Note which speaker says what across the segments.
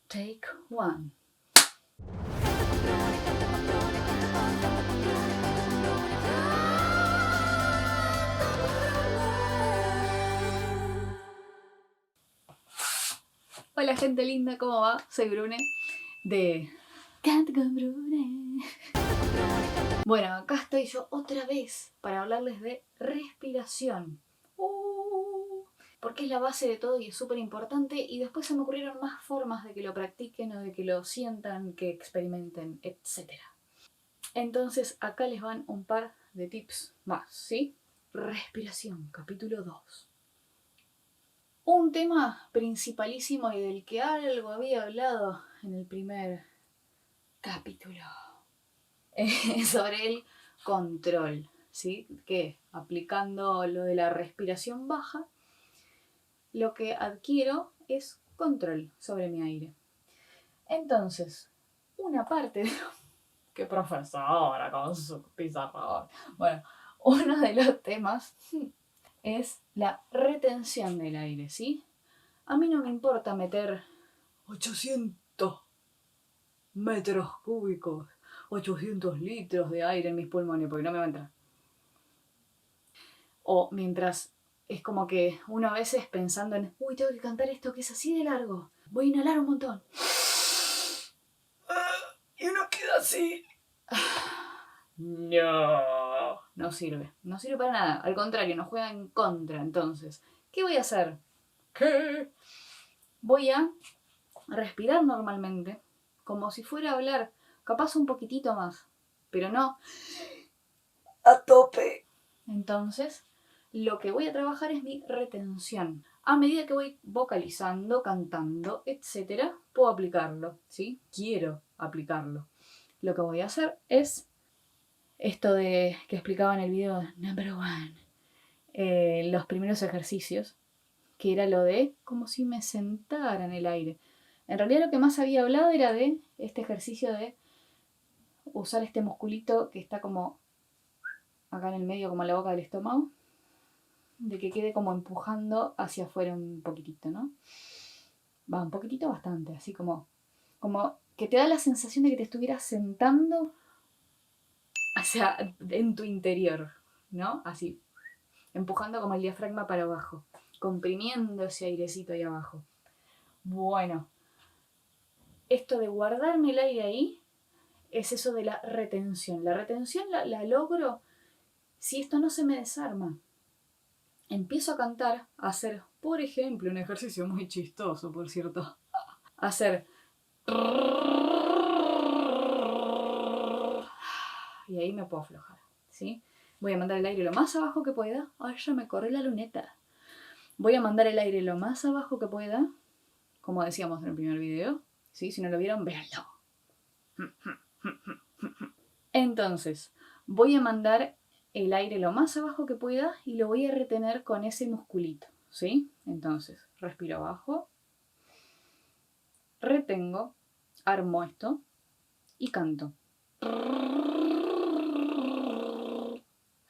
Speaker 1: Take one. Hola gente linda, ¿cómo va? Soy Brune de Canta con Brune. Bueno, acá estoy yo otra vez para hablarles de respiración. Porque es la base de todo y es súper importante, y después se me ocurrieron más formas de que lo practiquen o de que lo sientan, que experimenten, etc. Entonces acá les van un par de tips más, ¿sí? Respiración, capítulo 2. Un tema principalísimo y del que algo había hablado en el primer capítulo sobre el control, ¿sí? Que aplicando lo de la respiración baja, lo que adquiero es control sobre mi aire. Entonces, una parte de... ¡Qué profesora con su pizarrón! Bueno, uno de los temas es la retención del aire, ¿sí? A mí no me importa meter 800 metros cúbicos, 800 litros de aire en mis pulmones, porque no me va a entrar. O mientras es como que uno a veces pensando en, uy, tengo que cantar esto que es así de largo, voy a inhalar un montón. Y uno queda así. No sirve. No sirve para nada. Al contrario, nos juega en contra. Entonces, ¿qué voy a hacer? ¿Qué? Voy a respirar normalmente, como si fuera a hablar, capaz un poquitito más, pero no a tope. Entonces, lo que voy a trabajar es mi retención. A medida que voy vocalizando, cantando, etc., puedo aplicarlo, ¿sí? Quiero aplicarlo. Lo que voy a hacer es esto de que explicaba en el video number 1, los primeros ejercicios, que era lo de como si me sentara en el aire. En realidad lo que más había hablado era de este ejercicio de usar este musculito que está como acá en el medio, como en la boca del estómago, de que quede como empujando hacia afuera un poquitito, ¿no? Va, un poquitito bastante, así como que te da la sensación de que te estuvieras sentando hacia en tu interior, ¿no? Así, empujando como el diafragma para abajo, comprimiendo ese airecito ahí abajo. Bueno, esto de guardarme el aire ahí es eso de la retención. La retención la logro si esto no se me desarma. Empiezo a cantar, a hacer, por ejemplo, un ejercicio muy chistoso, por cierto, hacer... Y ahí me puedo aflojar, ¿sí? Voy a mandar el aire lo más abajo que pueda. Ay, ya me corre la luneta. Voy a mandar el aire lo más abajo que pueda, como decíamos en el primer video, ¿sí? Si no lo vieron, véanlo. Entonces, voy a mandar el aire lo más abajo que pueda y lo voy a retener con ese musculito, ¿sí? Entonces, respiro abajo, retengo, armo esto y canto.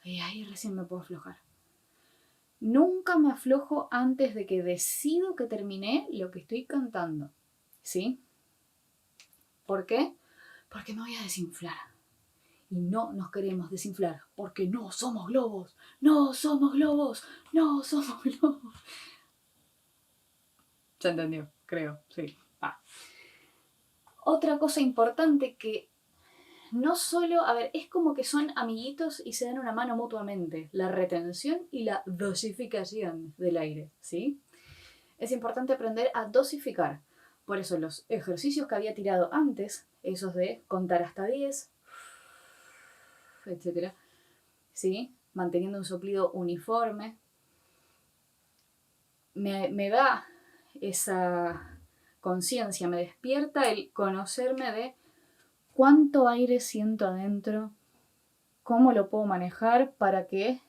Speaker 1: Y ahí recién me puedo aflojar. Nunca me aflojo antes de que decido que terminé lo que estoy cantando, ¿sí? ¿Por qué? Porque me voy a desinflar. Y no nos queremos desinflar, porque no somos globos, no somos globos, no somos globos. ¿Se entendió? Creo, sí. Otra cosa importante que no solo, a ver, es como que son amiguitos y se dan una mano mutuamente, la retención y la dosificación del aire, ¿sí? Es importante aprender a dosificar. Por eso los ejercicios que había tirado antes, esos de contar hasta 10, etc., ¿sí? Manteniendo un soplido uniforme, me da esa conciencia, me despierta el conocerme de cuánto aire siento adentro, cómo lo puedo manejar para que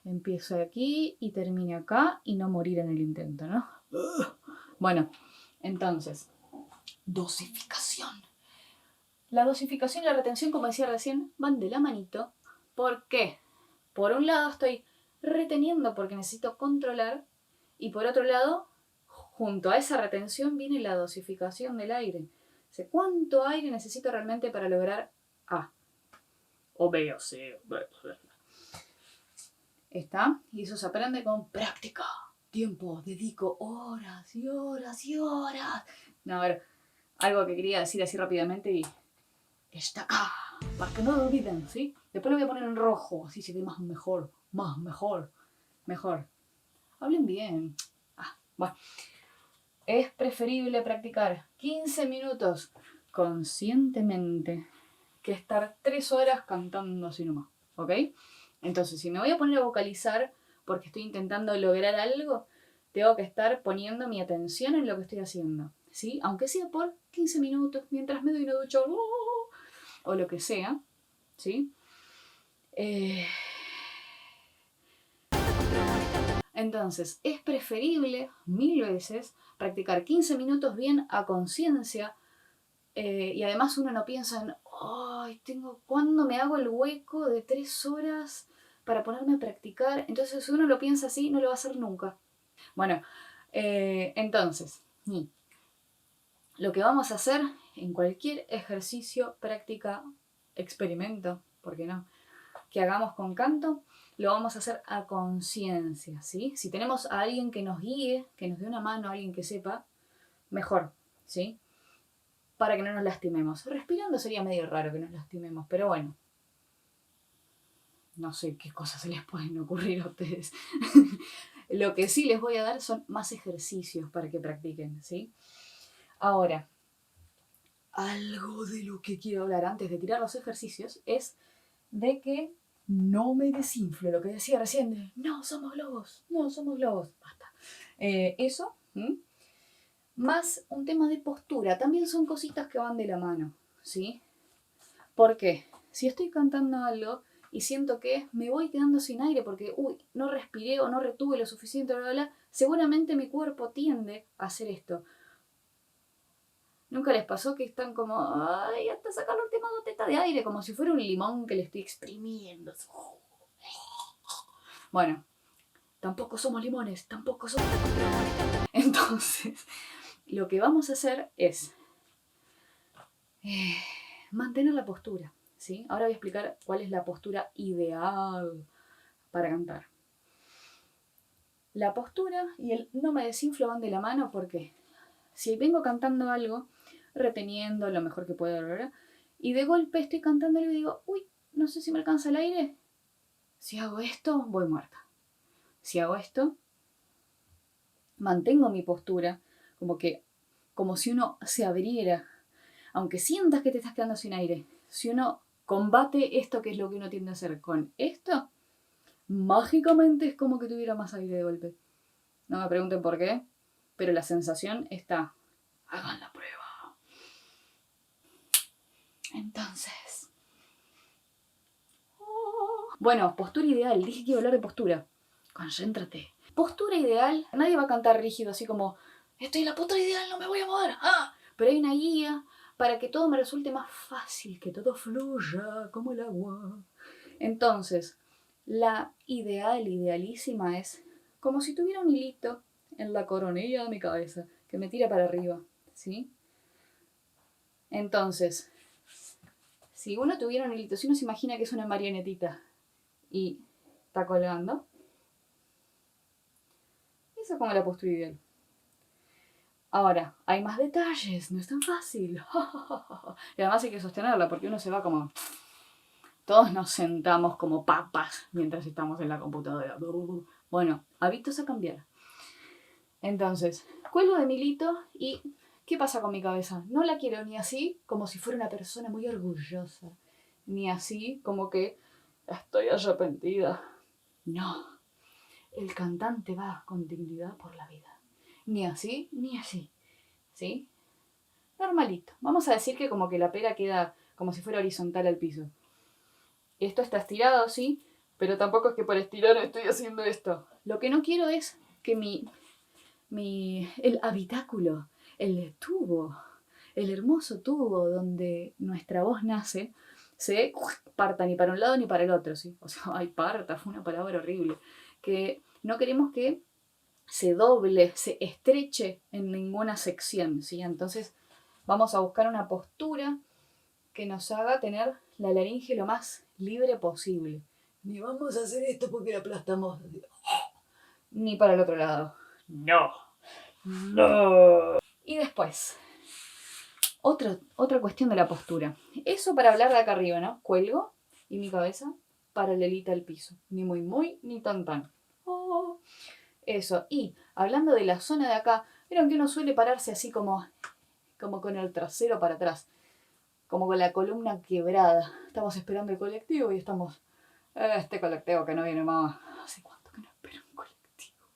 Speaker 1: empiece aquí y termine acá y no morir en el intento, ¿no? Bueno, entonces, dosificación. La dosificación y la retención, como decía recién, van de la manito. ¿Por qué? Por un lado estoy reteniendo porque necesito controlar y por otro lado junto a esa retención viene la dosificación del aire. O sea, ¿cuánto aire necesito realmente para lograr A? O B o C. ¿Está? Y eso se aprende con práctica. Tiempo, dedico horas y horas y horas. No, a ver, algo que quería decir así rápidamente y está acá, para que no lo olviden, ¿sí? Después lo voy a poner en rojo, así se ve más mejor, mejor. Hablen bien. Bueno. Es preferible practicar 15 minutos conscientemente que estar 3 horas cantando así nomás, ¿ok? Entonces, si me voy a poner a vocalizar porque estoy intentando lograr algo, tengo que estar poniendo mi atención en lo que estoy haciendo, ¿sí? Aunque sea por 15 minutos, mientras me doy una ducha o lo que sea, ¿sí? Entonces, es preferible 1000 veces practicar 15 minutos bien a conciencia y además uno no piensa en, ay, ¿cuándo me hago el hueco de 3 horas para ponerme a practicar? Entonces, si uno lo piensa así, no lo va a hacer nunca. Bueno, entonces, lo que vamos a hacer en cualquier ejercicio, práctica, experimento, ¿por qué no?, que hagamos con canto, lo vamos a hacer a conciencia, ¿sí? Si tenemos a alguien que nos guíe, que nos dé una mano, a alguien que sepa, mejor, ¿sí? Para que no nos lastimemos. Respirando sería medio raro que nos lastimemos, pero bueno. No sé qué cosas se les pueden ocurrir a ustedes. Lo que sí les voy a dar son más ejercicios para que practiquen, ¿sí? Ahora, algo de lo que quiero hablar antes de tirar los ejercicios es de que no me desinflo, lo que decía recién de no somos globos, basta. Eso, más un tema de postura, también son cositas que van de la mano, ¿sí? ¿Por qué? Si estoy cantando algo y siento que me voy quedando sin aire porque, no respiré o no retuve lo suficiente, seguramente mi cuerpo tiende a hacer esto. ¿Nunca les pasó que están como, ay, hasta sacar la última gotita de aire, como si fuera un limón que le estoy exprimiendo? Bueno, tampoco somos limones, tampoco somos... Entonces, lo que vamos a hacer es mantener la postura, ¿sí? Ahora voy a explicar cuál es la postura ideal para cantar. La postura y el no me desinflo van de la mano porque si vengo cantando algo, reteniendo lo mejor que puedo, ¿verdad? Y de golpe estoy cantando algo y digo, no sé si me alcanza el aire. Si hago esto, voy muerta. Si hago esto, mantengo mi postura, como si uno se abriera. Aunque sientas que te estás quedando sin aire, si uno combate esto, que es lo que uno tiende a hacer con esto, mágicamente es como que tuviera más aire de golpe. No me pregunten por qué, pero la sensación está. Hagan la prueba. Entonces. Bueno, postura ideal. Dije que iba a hablar de postura. Concéntrate. Postura ideal. Nadie va a cantar rígido así como, estoy en la postura ideal, no me voy a mover. Pero hay una guía para que todo me resulte más fácil, que todo fluya como el agua. Entonces, la idealísima es como si tuviera un hilito en la coronilla de mi cabeza que me tira para arriba, ¿sí? Entonces, si uno tuviera un hilito, si uno se imagina que es una marionetita y está colgando, esa es como la postura ideal. Ahora, hay más detalles, no es tan fácil. Y además hay que sostenerla porque uno se va como... Todos nos sentamos como papas mientras estamos en la computadora. Bueno, hábitos a cambiar. Entonces, cuelgo de mi hilito y ¿qué pasa con mi cabeza? No la quiero ni así como si fuera una persona muy orgullosa, ni así como que estoy arrepentida. No, el cantante va con dignidad por la vida. Ni así, ni así. ¿Sí? Normalito. Vamos a decir que como que la pera queda como si fuera horizontal al piso. Esto está estirado, sí, pero tampoco es que por estirar estoy haciendo esto. Lo que no quiero es que el habitáculo, el tubo, el hermoso tubo donde nuestra voz nace, se parta ni para un lado ni para el otro, ¿sí? O sea, parta, fue una palabra horrible. Que no queremos que se doble, se estreche en ninguna sección, ¿sí? Entonces vamos a buscar una postura que nos haga tener la laringe lo más libre posible. Ni vamos a hacer esto porque la aplastamos. Ni para el otro lado. No. No. Y después, otra cuestión de la postura. Eso para hablar de acá arriba, ¿no? Cuelgo y mi cabeza paralelita al piso. Ni muy, ni tan. Oh. Eso. Y hablando de la zona de acá, vieron que uno suele pararse así como con el trasero para atrás. Como con la columna quebrada. Estamos esperando el colectivo y estamos... Este colectivo que no viene más. ¿Hace cuánto que no espero un colectivo?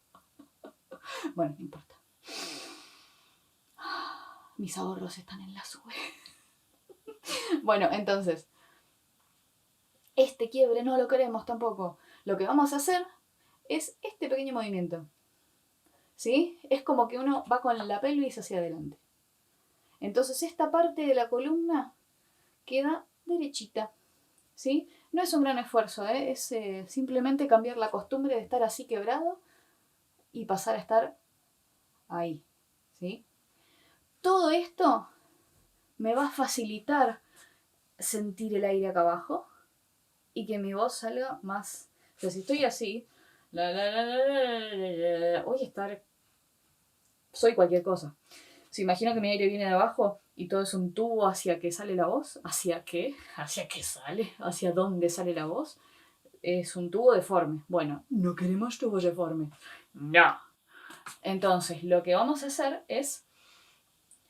Speaker 1: Bueno, no importa. Mis ahorros están en la sube. Bueno, entonces, este quiebre no lo queremos tampoco. Lo que vamos a hacer es este pequeño movimiento. ¿Sí? Es como que uno va con la pelvis hacia adelante. Entonces esta parte de la columna queda derechita. ¿Sí? No es un gran esfuerzo, es simplemente cambiar la costumbre de estar así quebrado y pasar a estar ahí. ¿Sí? Todo esto me va a facilitar sentir el aire acá abajo y que mi voz salga más. O sea, si estoy así, voy a estar. Soy cualquier cosa. Se imagina que mi aire viene de abajo y todo es un tubo hacia que sale la voz. ¿Hacia qué? ¿Hacia qué sale? ¿Hacia dónde sale la voz? Es un tubo deforme. Bueno, no queremos tubos deformes. No. Entonces, lo que vamos a hacer es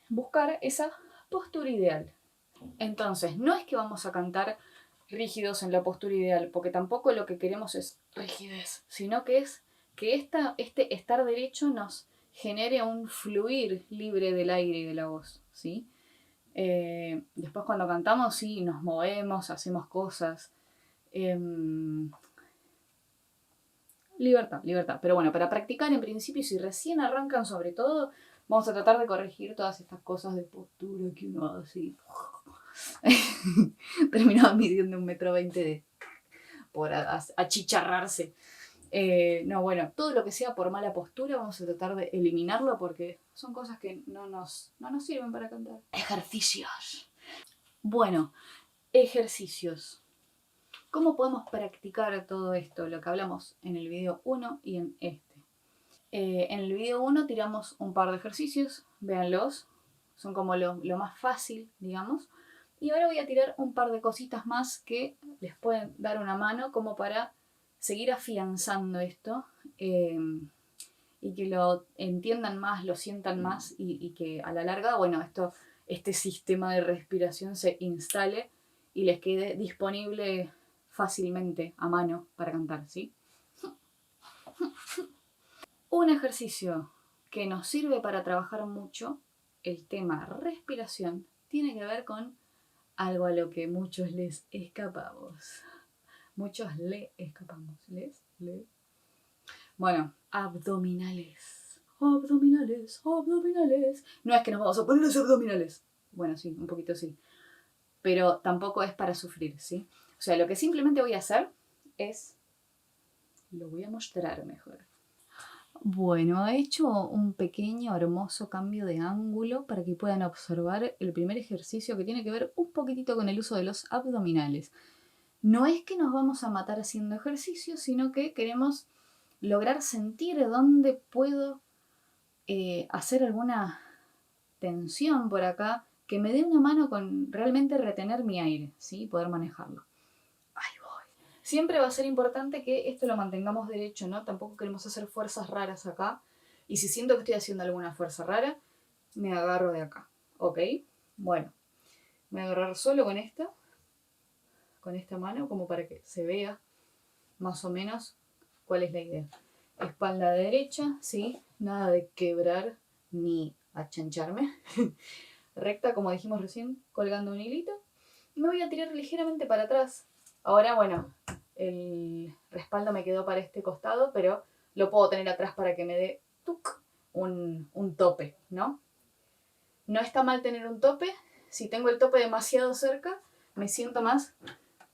Speaker 1: buscar esa postura ideal. Entonces, no es que vamos a cantar rígidos en la postura ideal, porque tampoco lo que queremos es rigidez, sino que es que este estar derecho nos genere un fluir libre del aire y de la voz, ¿sí? Después cuando cantamos, sí, nos movemos, hacemos cosas. Libertad. Pero bueno, para practicar en principio, si recién arrancan sobre todo, vamos a tratar de corregir todas estas cosas de postura que uno hace. Terminaba midiendo 1,20 m por achicharrarse. No, bueno, todo lo que sea por mala postura vamos a tratar de eliminarlo porque son cosas que no nos sirven para cantar. Ejercicios. Bueno, ejercicios. ¿Cómo podemos practicar todo esto? Lo que hablamos en el video 1 y en este. En el video 1 tiramos un par de ejercicios, véanlos. Son como lo más fácil, digamos. Y ahora voy a tirar un par de cositas más que les pueden dar una mano como para seguir afianzando esto y que lo entiendan más, lo sientan más y que a la larga, bueno, este sistema de respiración se instale y les quede disponible fácilmente a mano para cantar, ¿sí? Un ejercicio que nos sirve para trabajar mucho el tema respiración tiene que ver con algo a lo que muchos les escapamos. Muchos le escapamos. Bueno, abdominales. Abdominales. No es que nos vamos a poner los abdominales. Bueno, sí, un poquito sí. Pero tampoco es para sufrir, ¿sí? O sea, lo que simplemente voy a hacer es... Lo voy a mostrar mejor. Bueno, he hecho un pequeño, hermoso cambio de ángulo para que puedan observar el primer ejercicio que tiene que ver un poquitito con el uso de los abdominales. No es que nos vamos a matar haciendo ejercicio, sino que queremos lograr sentir dónde puedo hacer alguna tensión por acá que me dé una mano con realmente retener mi aire, ¿sí? Poder manejarlo. Ahí voy. Siempre va a ser importante que esto lo mantengamos derecho, ¿no? Tampoco queremos hacer fuerzas raras acá. Y si siento que estoy haciendo alguna fuerza rara, me agarro de acá, ¿ok? Bueno, me voy a agarrar solo con esta mano, como para que se vea más o menos cuál es la idea. Espalda derecha, ¿sí? Nada de quebrar ni achancharme. Recta, como dijimos recién, colgando un hilito. Me voy a tirar ligeramente para atrás. Ahora, bueno, el respaldo me quedó para este costado, pero lo puedo tener atrás para que me dé un tope, ¿no? No está mal tener un tope. Si tengo el tope demasiado cerca, me siento más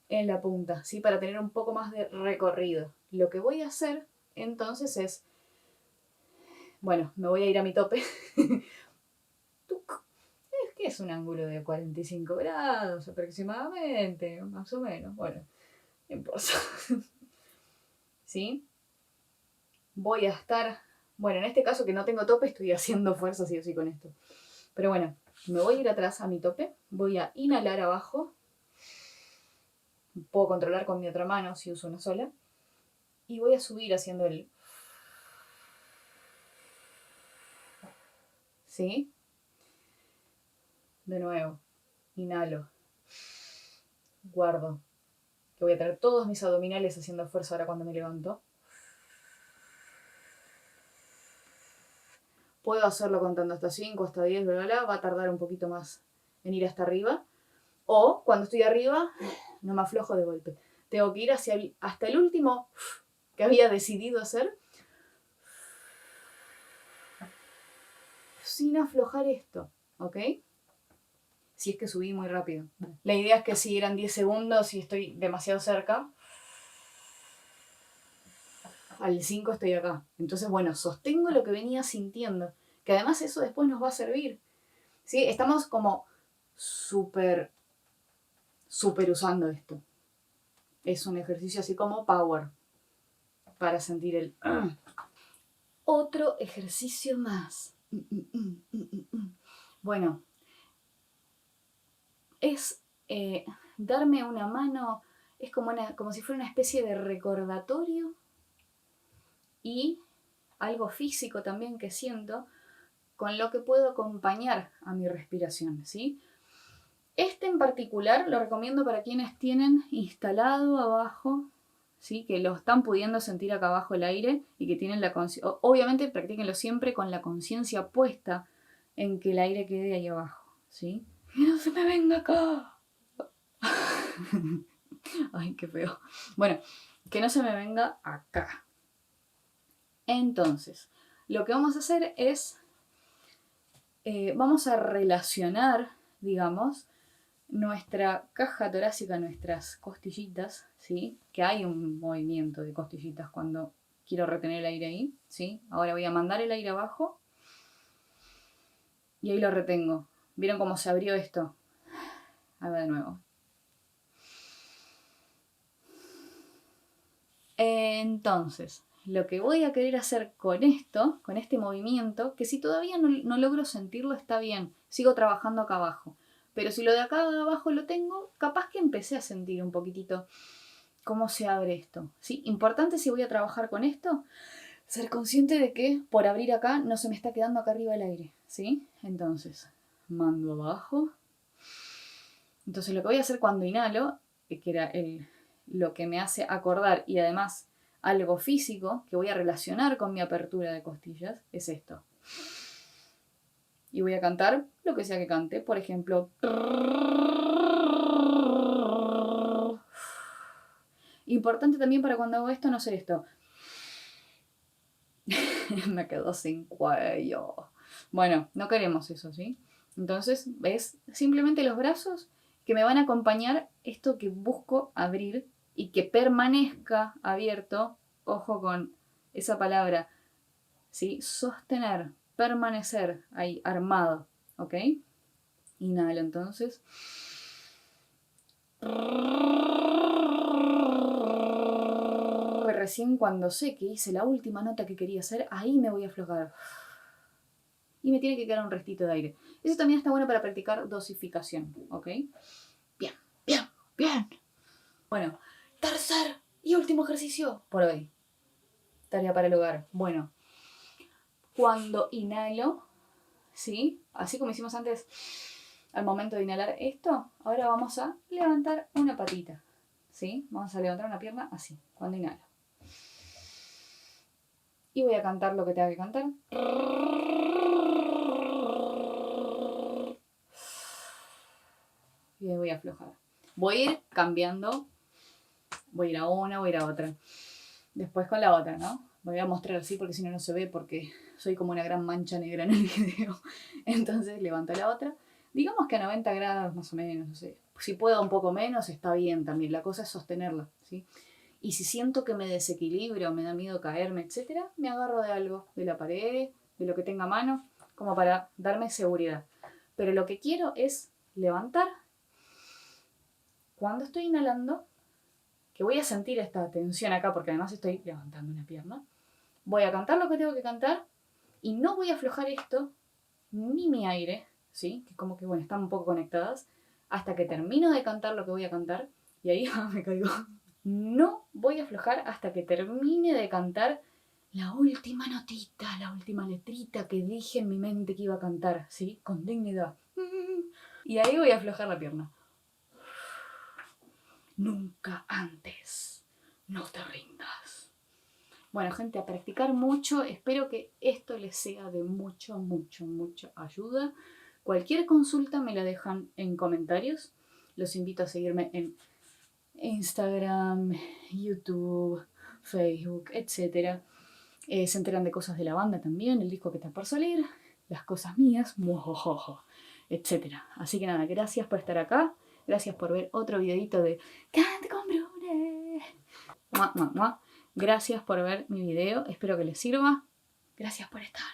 Speaker 1: en la punta, ¿sí? Para tener un poco más de recorrido. Lo que voy a hacer entonces es Bueno, me voy a ir a mi tope. Tuc. Es que es un ángulo de 45 grados aproximadamente, más o menos. Bueno, no importa. ¿Sí? Voy a estar... Bueno, en este caso que no tengo tope, estoy haciendo fuerza sí o sí con esto. Pero bueno, me voy a ir atrás a mi tope. Voy a inhalar abajo. Puedo controlar con mi otra mano si uso una sola. Y voy a subir haciendo el... ¿Sí? De nuevo. Inhalo. Guardo. Que voy a tener todos mis abdominales haciendo fuerza ahora cuando me levanto. Puedo hacerlo contando hasta 5, hasta 10, bla, bla, bla. Va a tardar un poquito más en ir hasta arriba. O cuando estoy arriba, no me aflojo de golpe. Tengo que ir hasta el último que había decidido hacer. Sin aflojar esto, ¿ok? Si es que subí muy rápido. La idea es que si eran 10 segundos y estoy demasiado cerca, al 5 estoy acá. Entonces, bueno, sostengo lo que venía sintiendo. Que además eso después nos va a servir. ¿Sí? Estamos como súper usando esto. Es un ejercicio así como power. Para sentir el... Otro ejercicio más. Bueno, es darme una mano, es como si fuera una especie de recordatorio y algo físico también que siento con lo que puedo acompañar a mi respiración, ¿sí? Este en particular lo recomiendo para quienes tienen instalado abajo, ¿sí? Que lo están pudiendo sentir acá abajo el aire y que tienen la conciencia. Obviamente practíquenlo siempre con la conciencia puesta en que el aire quede ahí abajo, ¿sí? ¡Que no se me venga acá! Ay, qué feo. Bueno, que no se me venga acá. Entonces, lo que vamos a hacer es, vamos a relacionar, digamos, nuestra caja torácica, nuestras costillitas, ¿sí? Que hay un movimiento de costillitas cuando quiero retener el aire ahí, ¿sí? Ahora voy a mandar el aire abajo y ahí lo retengo. ¿Vieron cómo se abrió esto? Ahí va de nuevo. Entonces, lo que voy a querer hacer con esto, con este movimiento, que si todavía no logro sentirlo, está bien, sigo trabajando acá abajo. Pero si lo de acá abajo lo tengo, capaz que empecé a sentir un poquitito cómo se abre esto. ¿Sí? Importante si voy a trabajar con esto, ser consciente de que por abrir acá no se me está quedando acá arriba el aire. ¿Sí? Entonces, mando abajo. Entonces lo que voy a hacer cuando inhalo, que era lo que me hace acordar y además algo físico que voy a relacionar con mi apertura de costillas, es esto. Y voy a cantar lo que sea que cante, por ejemplo. Importante también para cuando hago esto no hacer esto. Me quedo sin cuello. Bueno, no queremos eso, ¿sí? Entonces, ¿ves? Simplemente los brazos que me van a acompañar esto que busco abrir y que permanezca abierto. Ojo con esa palabra, ¿sí? Sostener, permanecer ahí, armado, ¿ok? Inhalo entonces. Recién cuando sé que hice la última nota que quería hacer, ahí me voy a aflojar. Y me tiene que quedar un restito de aire. Eso también está bueno para practicar dosificación, ¿ok? Bien, bien, bien. Bueno, tercer y último ejercicio por hoy. Tarea para el hogar. Bueno, cuando inhalo, ¿sí? Así como hicimos antes al momento de inhalar esto, ahora vamos a levantar una patita, ¿sí? Vamos a levantar una pierna así, cuando inhalo. Y voy a cantar lo que tenga que cantar. Y voy a aflojar. Voy a ir cambiando. Voy a ir a una, voy a ir a otra. Después con la otra, ¿no? Voy a mostrar así porque si no, no se ve porque soy como una gran mancha negra en el video. Entonces levanto la otra. Digamos que a 90 grados más o menos, no sé. Si puedo un poco menos, está bien también. La cosa es sostenerla, ¿sí? Y si siento que me desequilibro, me da miedo caerme, etc., me agarro de algo, de la pared, de lo que tenga a mano, como para darme seguridad. Pero lo que quiero es levantar. Cuando estoy inhalando, que voy a sentir esta tensión acá, porque además estoy levantando una pierna, voy a cantar lo que tengo que cantar y no voy a aflojar esto, ni mi aire, ¿sí? Que como que, bueno, están un poco conectadas, hasta que termino de cantar lo que voy a cantar, y ahí me caigo. No voy a aflojar hasta que termine de cantar la última notita, la última letrita que dije en mi mente que iba a cantar, ¿sí? Con dignidad. Y ahí voy a aflojar la pierna. Nunca antes. No te rindas. Bueno, gente, a practicar mucho. Espero que esto les sea de mucha ayuda. Cualquier consulta me la dejan en comentarios. Los invito a seguirme en Instagram, YouTube, Facebook, etc. Se enteran de cosas de la banda también, el disco que está por salir, las cosas mías, etc. Así que nada, gracias por estar acá. Gracias por ver otro videito de Cante con Brune. Gracias por ver mi video. Espero que les sirva. Gracias por estar.